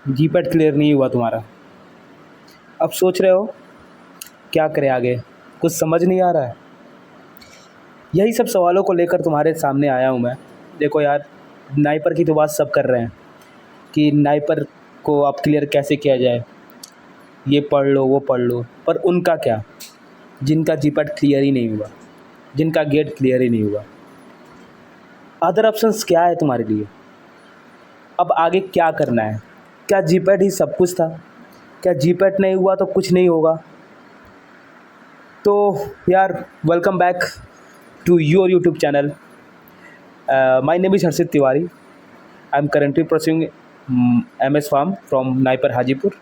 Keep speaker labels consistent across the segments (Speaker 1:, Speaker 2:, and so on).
Speaker 1: GPAT clear नहीं हुआ तुम्हारा। अब सोच रहे हो क्या करें आगे, कुछ समझ नहीं आ रहा है। यही सब सवालों को लेकर तुम्हारे सामने आया हूँ मैं। देखो यार, नाइपर की तो बात सब कर रहे हैं कि नाइपर को अब क्लियर कैसे किया जाए, ये पढ़ लो वो पढ़ लो, पर उनका क्या जिनका जीपैट क्लियर ही नहीं हुआ, जिनका गेट क्लियर ही नहीं हुआ। अदर ऑप्शंस क्या है तुम्हारे लिए? अब आगे क्या करना है? क्या जीपैट ही सब कुछ था? क्या जीपैट नहीं हुआ तो कुछ नहीं होगा? तो यार, welcome back to your YouTube channel. My name is Harshit Tiwari. I am currently pursuing MS pharm from NIPER Hajipur.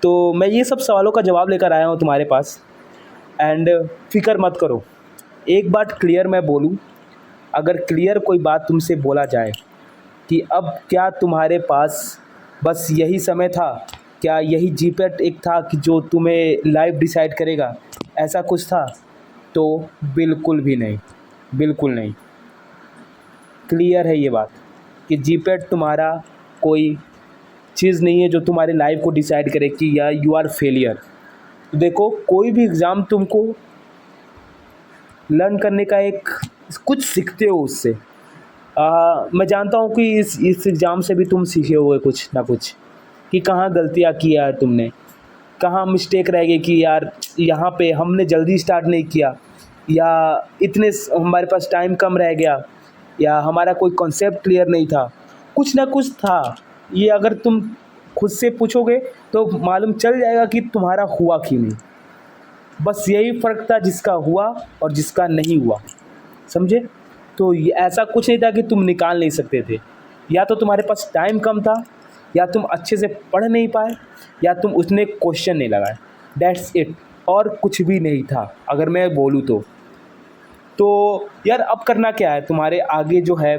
Speaker 1: तो मैं ये सब सवालों का जवाब लेकर आया हूँ तुम्हारे पास। एंड फिक्र मत करो, एक बात क्लियर मैं बोलूँ, अगर क्लियर कोई बात तुमसे बोला जाए कि अब क्या तुम्हारे पास बस यही समय था, क्या यही जीपैट एक था कि जो तुम्हें लाइव डिसाइड करेगा, ऐसा कुछ था? तो बिल्कुल भी नहीं, बिल्कुल नहीं। क्लियर है ये बात कि जीपैट तुम्हारा कोई चीज़ नहीं है जो तुम्हारे लाइफ को डिसाइड करे कि या यू आर फेलियर। देखो, कोई भी एग्ज़ाम तुमको लर्न करने का एक कुछ सीखते हो उससे। मैं जानता हूँ कि इस एग्ज़ाम से भी तुम सीखे होगे कुछ ना कुछ, कि कहाँ गलतियाँ की यार तुमने, कहाँ मिस्टेक रह गई कि यार यहाँ पे हमने जल्दी स्टार्ट नहीं किया, या हमारे पास टाइम कम रह गया, या हमारा कोई कॉन्सेप्ट क्लियर नहीं था, कुछ ना कुछ था। ये अगर तुम खुद से पूछोगे तो मालूम चल जाएगा कि तुम्हारा हुआ क्यों नहीं। बस यही फ़र्क था जिसका हुआ और जिसका नहीं हुआ, समझे? तो ये ऐसा कुछ नहीं था कि तुम निकाल नहीं सकते थे। या तो तुम्हारे पास टाइम कम था, या तुम अच्छे से पढ़ नहीं पाए, या तुम उतने क्वेश्चन नहीं लगाए। दैट्स इट, और कुछ भी नहीं था अगर मैं बोलूँ तो यार, अब करना क्या है तुम्हारे आगे जो है?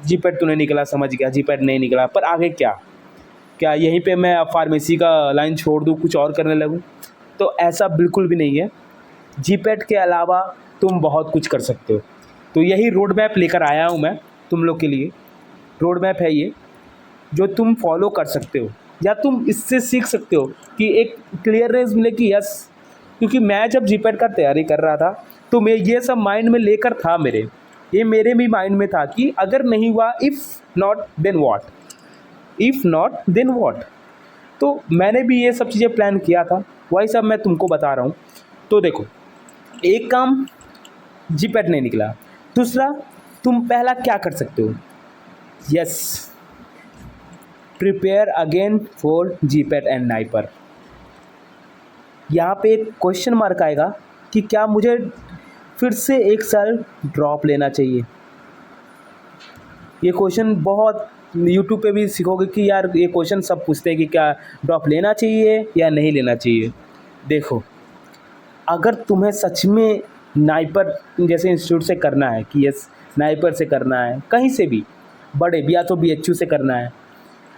Speaker 1: जीपैट तूने निकला, समझ गया, जीपैट नहीं निकला, पर आगे क्या? क्या यहीं पे मैं फार्मेसी का लाइन छोड़ दूँ, कुछ और करने लगूँ? तो ऐसा बिल्कुल भी नहीं है। जीपैट के अलावा तुम बहुत कुछ कर सकते हो। तो यही रोड मैप लेकर आया हूँ मैं तुम लोग के लिए। रोड मैप है ये, जो तुम फॉलो कर सकते हो, या तुम इससे सीख सकते हो कि एक क्लियरनेस मिले कि यस। क्योंकि मैं जब जीपैट का तैयारी कर रहा था तो मैं ये सब माइंड में लेकर था, मेरे भी माइंड में था कि अगर नहीं हुआ, if not then what, if not then what. तो मैंने भी ये सब चीज़ें प्लान किया था, वही सब मैं तुमको बता रहा हूँ। तो देखो, एक काम, जीपैट नहीं निकला। दूसरा, तुम पहला क्या कर सकते हो? Yes, prepare again for GPAT and NIPER. यहाँ पे एक क्वेश्चन मार्क आएगा कि क्या मुझे फिर से एक साल ड्रॉप लेना चाहिए? ये क्वेश्चन बहुत यूट्यूब पे भी सीखोगे कि यार ये क्वेश्चन सब पूछते हैं कि क्या ड्रॉप लेना चाहिए या नहीं लेना चाहिए। देखो, अगर तुम्हें सच में नाइपर जैसे इंस्टीट्यूट से करना है कि यस नाइपर से करना है, कहीं से भी बड़े, या तो BHU से करना है,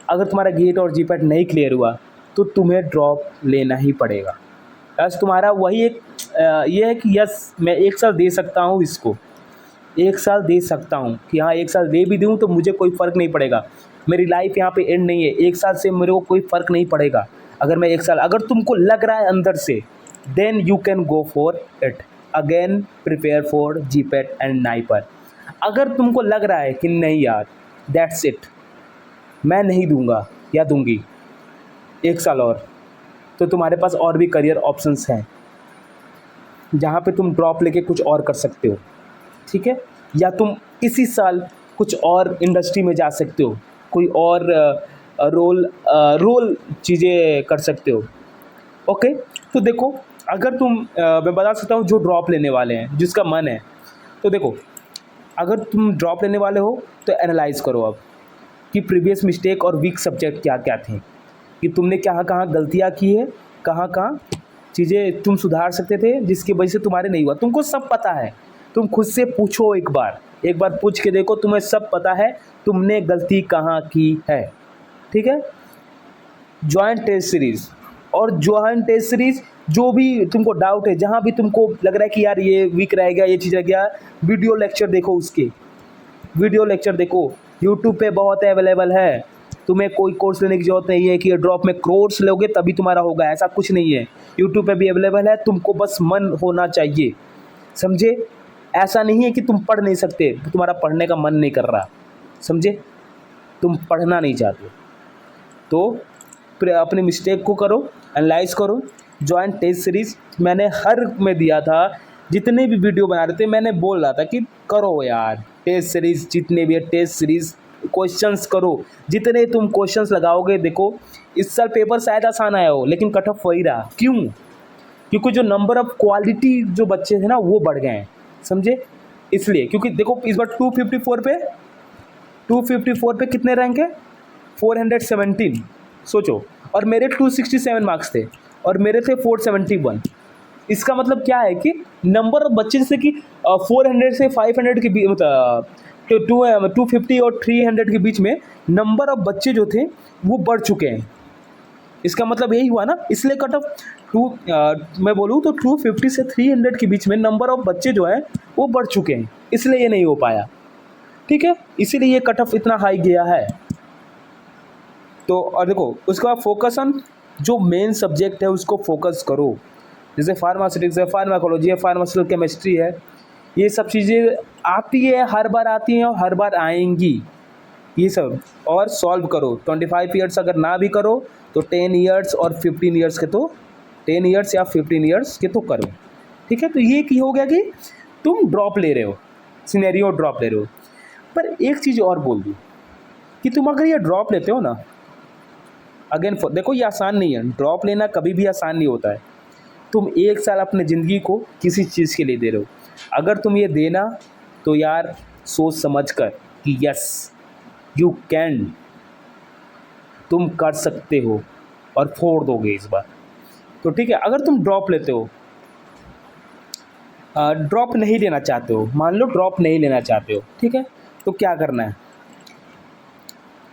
Speaker 1: अगर तुम्हारा गेट और जीपैट नहीं क्लियर हुआ तो तुम्हें ड्रॉप लेना ही पड़ेगा। बस तुम्हारा वही एक ये है कि यस मैं एक साल दे सकता हूँ, इसको एक साल दे सकता हूँ कि हाँ, एक साल दे भी दूँ तो मुझे कोई फ़र्क नहीं पड़ेगा। मेरी लाइफ यहाँ पे एंड नहीं है, एक साल से मेरे को कोई फ़र्क नहीं पड़ेगा। अगर मैं एक साल, अगर तुमको लग रहा है अंदर से, then you can go for it again, prepare for GPAT and NIPER. अगर तुमको लग रहा है कि नहीं यार, दैट्स इट, मैं नहीं दूंगा या दूंगी एक साल और, तो तुम्हारे पास और भी करियर ऑप्शंस हैं जहाँ पे तुम ड्रॉप लेके कुछ और कर सकते हो, ठीक है? या तुम इसी साल कुछ और इंडस्ट्री में जा सकते हो, कोई और रोल चीज़ें कर सकते हो। ओके, तो देखो, अगर मैं बता सकता हूँ जो ड्रॉप लेने वाले हैं, जिसका मन है, तो देखो, अगर तुम ड्रॉप लेने वाले हो तो एनालाइज़ करो अब कि प्रीवियस मिस्टेक और वीक सब्जेक्ट क्या क्या थे, कि तुमने कहाँ कहाँ गलतियाँ की है, कहाँ कहाँ चीज़ें तुम सुधार सकते थे जिसकी वजह से तुम्हारे नहीं हुआ। तुमको सब पता है, तुम खुद से पूछो, एक बार पूछ के देखो, तुम्हें सब पता है तुमने गलती कहाँ की है, ठीक है? जॉइंट टेस्ट सीरीज़, और जॉइंट टेस्ट सीरीज़ जो भी तुमको डाउट है, जहाँ भी तुमको लग रहा है कि यार ये वीक रह गया, ये चीज़ रह गया, वीडियो लेक्चर देखो, यूट्यूब पे बहुत अवेलेबल है। तुम्हें कोई कोर्स लेने की ज़रूरत नहीं है कि ड्रॉप में कोर्स लोगे तभी तुम्हारा होगा, ऐसा कुछ नहीं है। यूट्यूब पे भी अवेलेबल है, तुमको बस मन होना चाहिए, समझे। ऐसा नहीं है कि तुम पढ़ नहीं सकते, तुम्हारा पढ़ने का मन नहीं कर रहा, समझे, तुम पढ़ना नहीं चाहते तो अपनी मिस्टेक को करो, एनालाइज करो। जॉइन टेस्ट सीरीज़ मैंने हर में दिया था, जितने भी वीडियो बना रहे थे मैंने बोल रहा था कि करो यार टेस्ट सीरीज़, जितने भी है टेस्ट सीरीज़, क्वेश्चंस करो। जितने तुम क्वेश्चंस लगाओगे, देखो इस साल पेपर शायद आसान आया हो लेकिन कट ऑफ वही रहा। क्यों? क्योंकि जो नंबर ऑफ क्वालिटी जो बच्चे थे ना वो बढ़ गए हैं, समझे, इसलिए। क्योंकि देखो इस बार 254 पे कितने रैंक है? 417, सोचो। और मेरे 267 मार्क्स थे और मेरे थे 471। इसका मतलब क्या है कि नंबर ऑफ बच्चे, जैसे कि 400 से 500 के बीच, मतलब 250 और 300 के बीच में नंबर ऑफ बच्चे जो थे वो बढ़ चुके हैं। इसका मतलब यही हुआ ना, इसलिए कट ऑफ मैं बोलूँ तो 250 से 300 के बीच में नंबर ऑफ बच्चे जो है वो बढ़ चुके हैं, इसलिए ये नहीं हो पाया, ठीक है, इसीलिए ये कट ऑफ इतना हाई गया है। तो और देखो उसके बाद फोकस ऑन जो मेन सब्जेक्ट है उसको फोकस करो, जैसे फार्मास्यूटिक्स है, फार्माकोलॉजी है, फार्मास्यूटिकल केमिस्ट्री है, ये सब चीज़ें आती है, हर बार आती हैं और हर बार आएंगी ये सब। और सॉल्व करो। 25 ईयर्स अगर ना भी करो तो 10 ईयर्स और 15 ईयर्स के, तो 10 ईयर्स या 15 ईयर्स के तो करो, ठीक है। तो ये की हो गया कि तुम ड्रॉप ले रहे हो, सिनेरियो ड्रॉप ले रहे हो। पर एक चीज़ और बोल दूँ कि तुम अगर ये ड्रॉप लेते हो ना, अगेन देखो ये आसान नहीं है, ड्रॉप लेना कभी भी आसान नहीं होता है। तुम 1 साल अपने ज़िंदगी को किसी चीज़ के लिए दे रहे हो, अगर तुम ये देना तो यार सोच समझ कर कि यस यू कैन, तुम कर सकते हो और फोड़ दोगे इस बार, तो ठीक है। अगर तुम ड्रॉप लेते हो, ड्रॉप नहीं लेना चाहते हो, मान लो ड्रॉप नहीं लेना चाहते हो, ठीक है, तो क्या करना है?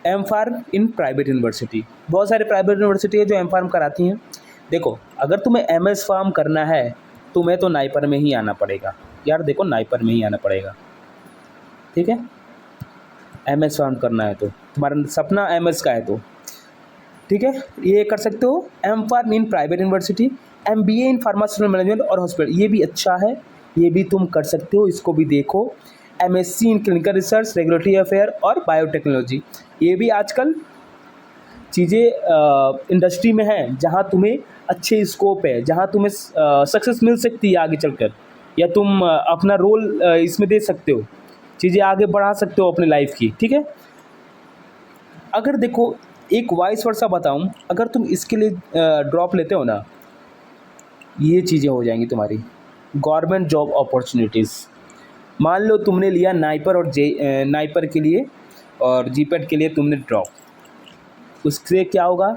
Speaker 1: M pharm in private university, बहुत सारे प्राइवेट यूनिवर्सिटी है जो एम फार्म कराती हैं। देखो अगर तुम्हें एम एस फार्म करना है तुम्हें तो नाइपर में ही आना पड़ेगा यार, देखो नाइपर में ही आना पड़ेगा, ठीक है। एम एस फार्म करना है तो तुम्हारा सपना एम एस का है तो ठीक है, ये कर सकते हो। M pharm in private university, MBA in pharmaceutical management और हॉस्पिटल, ये भी अच्छा है, ये भी तुम कर सकते हो, इसको भी देखो। MSc in clinical research, regulatory affair और बायोटेक्नोलॉजी, ये भी आजकल चीज़ें इंडस्ट्री में हैं जहाँ तुम्हें अच्छे स्कोप है, जहाँ तुम्हें सक्सेस मिल सकती है आगे चलकर, या तुम अपना रोल इसमें दे सकते हो, चीज़ें आगे बढ़ा सकते हो अपने लाइफ की, ठीक है। अगर देखो एक वाइस वर्सा बताऊं, अगर तुम इसके लिए ड्रॉप लेते हो ना, ये चीज़ें हो जाएंगी तुम्हारी गवर्नमेंट जॉब अपॉर्चुनिटीज़। मान लो तुमने लिया नाइपर और नाइपर के लिए और जीपेट के लिए तुमने ड्रॉप, उससे क्या होगा?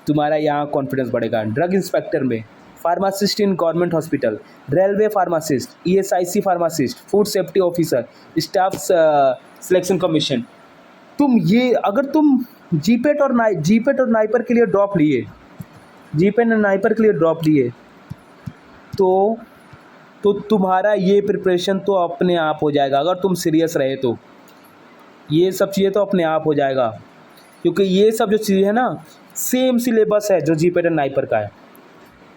Speaker 1: तुम्हारा यहाँ कॉन्फिडेंस बढ़ेगा। ड्रग इंस्पेक्टर में, pharmacist in government hospital, railway pharmacist, ESIC pharmacist, food safety officer, staff selection commission, तुम ये अगर तुम जीपेट और नाइपर के लिए ड्रॉप लिए, जीपेट और नाइपर के लिए ड्रॉप लिए तो तुम्हारा ये प्रिपरेशन तो अपने आप हो जाएगा, अगर तुम सीरियस रहे तो ये सब चीज़ें तो अपने आप हो जाएगा, क्योंकि ये सब जो चीज़ें है ना सेम सिलेबस है जो जीपेट और नाइपर का है।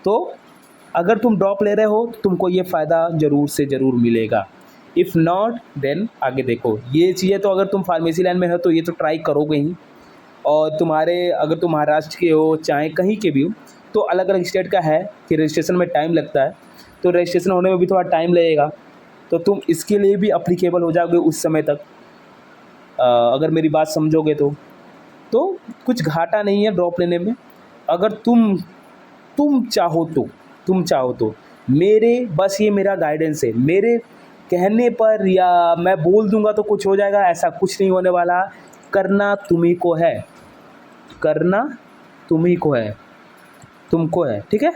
Speaker 1: तो अगर तुम ड्रॉप ले रहे हो तो तुमको ये फ़ायदा ज़रूर से ज़रूर मिलेगा, इफ़ नॉट देन आगे देखो। ये चीज़ें तो अगर तुम फार्मेसी लाइन में हो तो ये तो ट्राई करोगे ही, और तुम्हारे अगर तुम महाराष्ट्र के हो चाहे कहीं के भी हो तो अलग अलग स्टेट का है कि रजिस्ट्रेशन में टाइम लगता है, तो रजिस्ट्रेशन होने में भी थोड़ा टाइम लगेगा, तो तुम इसके लिए भी अप्लीकेबल हो जाओगे उस समय तक, अगर मेरी बात समझोगे तो कुछ घाटा नहीं है ड्रॉप लेने में। अगर तुम चाहो तो मेरे बस ये मेरा गाइडेंस है, मेरे कहने पर या मैं बोल दूंगा तो कुछ हो जाएगा, ऐसा कुछ नहीं होने वाला। करना तुम्ही को है, करना तुम्ही को है, तुमको है, ठीक है।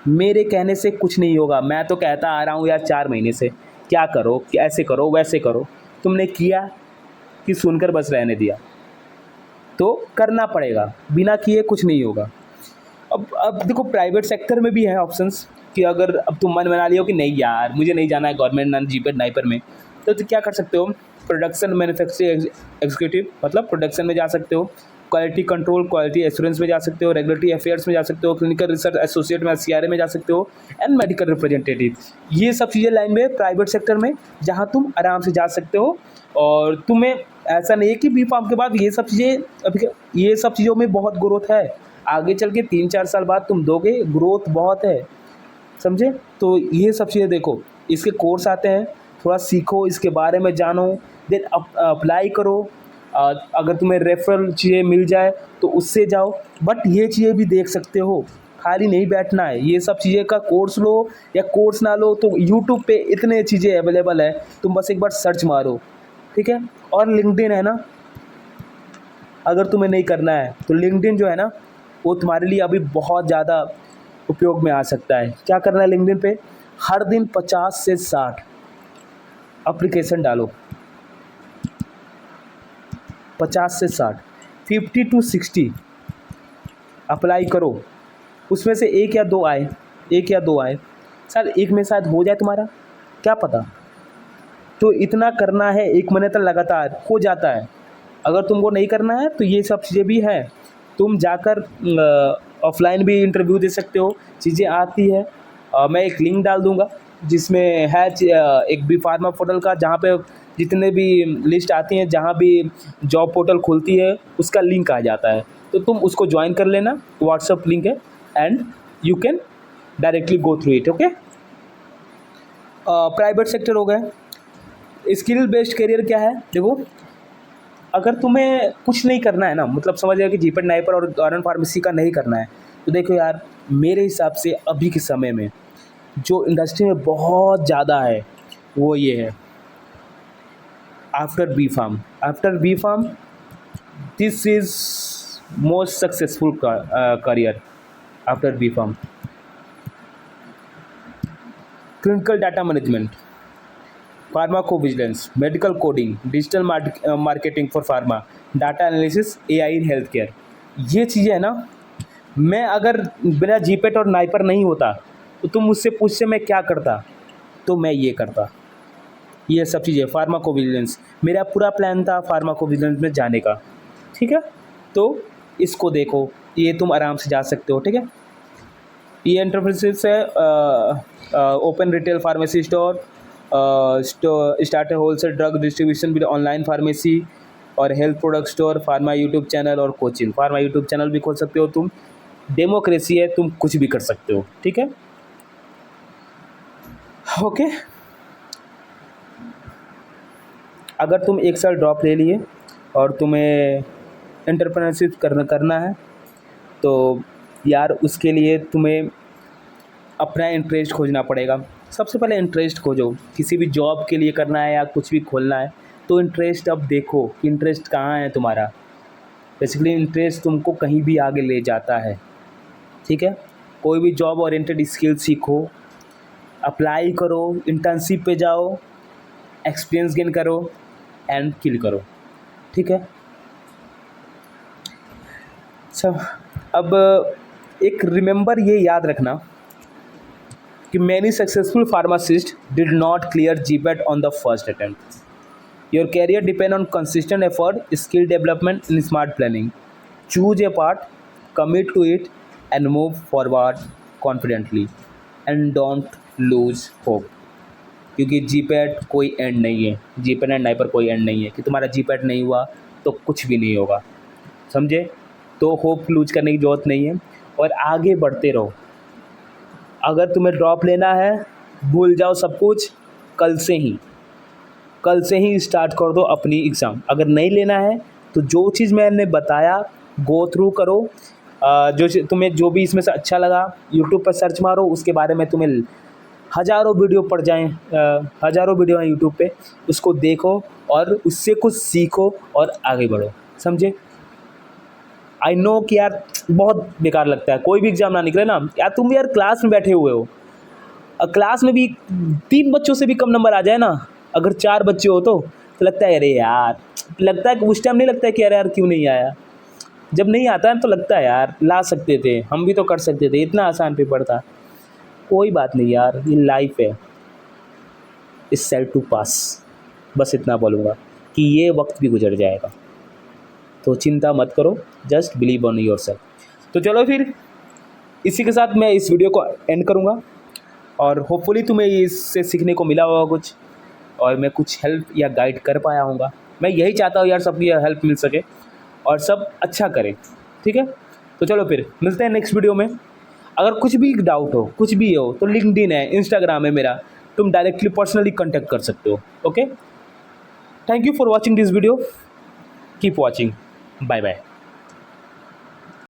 Speaker 1: मेरे कहने से कुछ नहीं होगा, मैं तो कहता आ रहा हूँ यार 4 महीने से, क्या करो, ऐसे करो वैसे करो, तुमने किया कि सुनकर बस रहने दिया, तो करना पड़ेगा, बिना किए कुछ नहीं होगा। अब देखो प्राइवेट सेक्टर में भी है ऑप्शंस कि अगर अब तुम मन बना लियो कि नहीं यार मुझे नहीं जाना है गवर्नमेंट जीपेट नाइपर में, तो क्या कर सकते हो? प्रोडक्शन मैन्युफैक्चरिंग एग्जीक्यूटिव, मतलब प्रोडक्शन में जा सकते हो, क्वालिटी कंट्रोल क्वालिटी एश्योरेंस में जा सकते हो, रेगुलेटरी अफेयर्स में जा सकते हो, क्लिनिकल रिसर्च एसोसिएट में CRA में जा सकते हो, एंड मेडिकल रिप्रेजेंटेटिव। ये सब चीज़ें लाइन में प्राइवेट सेक्टर में जहाँ तुम आराम से जा सकते हो। और तुम्हें ऐसा नहीं है कि बी फार्म के बाद ये सब चीज़ें, अभी ये सब चीज़ों में बहुत ग्रोथ है, आगे चल के 3-4 साल बाद तुम दोगे, ग्रोथ बहुत है, समझे। तो ये सब चीज़ें देखो, इसके कोर्स आते हैं, थोड़ा सीखो, इसके बारे में जानो, देन अप्लाई करो। अगर तुम्हें रेफरल चीज़ें मिल जाए तो उससे जाओ, बट ये चीज़ें भी देख सकते हो, खाली नहीं बैठना है। ये सब चीज़ें का कोर्स लो या कोर्स ना लो, तो यूट्यूब पे इतने चीज़ें अवेलेबल है, तुम बस एक बार सर्च मारो, ठीक है। और लिंक्डइन है ना, अगर तुम्हें नहीं करना है तो लिंक्डइन जो है ना, वो तुम्हारे लिए अभी बहुत ज़्यादा उपयोग में आ सकता है। क्या करना है लिंक्डइन पे, हर दिन 50 से 60 एप्लीकेशन डालो, 50 से 60, 50 to 60 अप्लाई करो, उसमें से एक या दो आए, शायद एक में शायद हो जाए तुम्हारा, क्या पता। तो इतना करना है, 1 महीने तक लगातार हो जाता है। अगर तुमको नहीं करना है तो ये सब चीज़ें भी हैं, तुम जाकर ऑफलाइन भी इंटरव्यू दे सकते हो, चीज़ें आती है। मैं एक लिंक डाल दूंगा जिसमें है एक बी फार्मा पोर्टल का, जहाँ पे जितने भी लिस्ट आती हैं, जहाँ भी जॉब पोर्टल खुलती है उसका लिंक आ जाता है, तो तुम उसको ज्वाइन कर लेना, व्हाट्सअप लिंक है, and you can directly go through it, okay. Private sector हो गए। स्किल बेस्ड करियर क्या है, देखो, अगर तुम्हें कुछ नहीं करना है ना, मतलब समझ गया कि जीपेट नाइपर और RN फार्मेसी का नहीं करना है, तो देखो यार, मेरे हिसाब से अभी के समय में जो इंडस्ट्री में बहुत ज़्यादा है वो ये है, after B pharm this is most successful career after B pharm. Clinical data management, pharmacovigilance, medical coding, digital marketing for pharma, data analysis, AI in health care, ये चीज़ें है ना, मैं अगर बिना जीपेट और नाइपर नहीं होता तो तुम मुझसे पूछते मैं क्या करता, तो मैं ये करता, ये सब चीज़ें। फार्माकोविजिलेंस, मेरा पूरा प्लान था फार्माकोविजिलेंस में जाने का, ठीक है। तो इसको देखो, ये तुम आराम से जा सकते हो, ठीक है। ये एंटरप्राइजेस है, open retail pharmacy store, start wholesale drug distribution with online pharmacy और health product store, pharma YouTube channel और कोचिंग। फार्मा यूट्यूब चैनल भी खोल सकते हो तुम, डेमोक्रेसी है, तुम कुछ भी कर सकते हो, ठीक है, ओके। अगर तुम एक साल ड्रॉप ले लिए और तुम्हें एंटरप्रेन्योरशिप करना है, तो यार उसके लिए तुम्हें अपना इंटरेस्ट खोजना पड़ेगा। सबसे पहले इंटरेस्ट खोजो, किसी भी जॉब के लिए करना है या कुछ भी खोलना है तो इंटरेस्ट अब देखो कि इंटरेस्ट कहाँ है तुम्हारा। बेसिकली इंटरेस्ट तुमको कहीं भी आगे ले जाता है, ठीक है। कोई भी जॉब ओरिएंटेड स्किल सीखो, अप्लाई करो, इंटर्नशिप पे जाओ, एक्सपीरियंस गेन करो एंड किल करो, ठीक है। अच्छा, अब एक रिमेंबर ये याद रखना कि many successful pharmacists did not clear GPAT on the first attempt. Your career depend on consistent effort, skill development and smart planning. Choose a path, commit to it and move forward confidently and don't lose hope. क्योंकि GPAT कोई end नहीं है, GPAT and NIPER कोई end नहीं है कि तुम्हारा GPAT नहीं हुआ तो कुछ भी नहीं होगा, समझे। तो होप लूज करने की ज़रूरत नहीं है और आगे बढ़ते रहो। अगर तुम्हें ड्रॉप लेना है, भूल जाओ सब कुछ, कल से ही स्टार्ट कर दो अपनी एग्ज़ाम। अगर नहीं लेना है तो जो चीज़ मैंने बताया गो थ्रू करो। जो तुम्हें जो भी इसमें से अच्छा लगा यूट्यूब पर सर्च मारो, उसके बारे में तुम्हें हज़ारों वीडियो पड़ जाएँ, हज़ारों वीडियो हैं यूट्यूब पे, उसको देखो और उससे कुछ सीखो और आगे बढ़ो, समझे। आई नो कि यार बहुत बेकार लगता है, कोई भी एग्ज़ाम ना निकले ना यार, तुम यार क्लास में बैठे हुए हो, क्लास में भी 3 बच्चों से भी कम नंबर आ जाए ना, अगर 4 बच्चे हो तो लगता है अरे यार, लगता है कि उस टाइम नहीं लगता है कि अरे यार क्यों नहीं आया। जब नहीं आता है तो लगता है यार ला सकते थे, हम भी तो कर सकते थे, इतना आसान पेपर था। कोई बात नहीं यार, ये लाइफ है, इस सेल टू पास, बस इतना बोलूँगा। कि ये वक्त भी गुजर जाएगा। तो चिंता मत करो, जस्ट बिलीव ऑन योरसेल्फ। तो चलो फिर इसी के साथ मैं इस वीडियो को एंड करूँगा और होपफुली तुम्हें इससे सीखने को मिला होगा कुछ, और मैं कुछ हेल्प या गाइड कर पाया होगा। मैं यही चाहता हूँ यार, सबकी हेल्प मिल सके और सब अच्छा करें, ठीक है। तो चलो फिर मिलते हैं नेक्स्ट वीडियो में। अगर कुछ भी डाउट हो, कुछ भी हो, तो लिंक्डइन है, इंस्टाग्राम है मेरा, तुम डायरेक्टली पर्सनली कॉन्टैक्ट कर सकते हो। Okay, thank you for watching this video, keep watching, bye bye.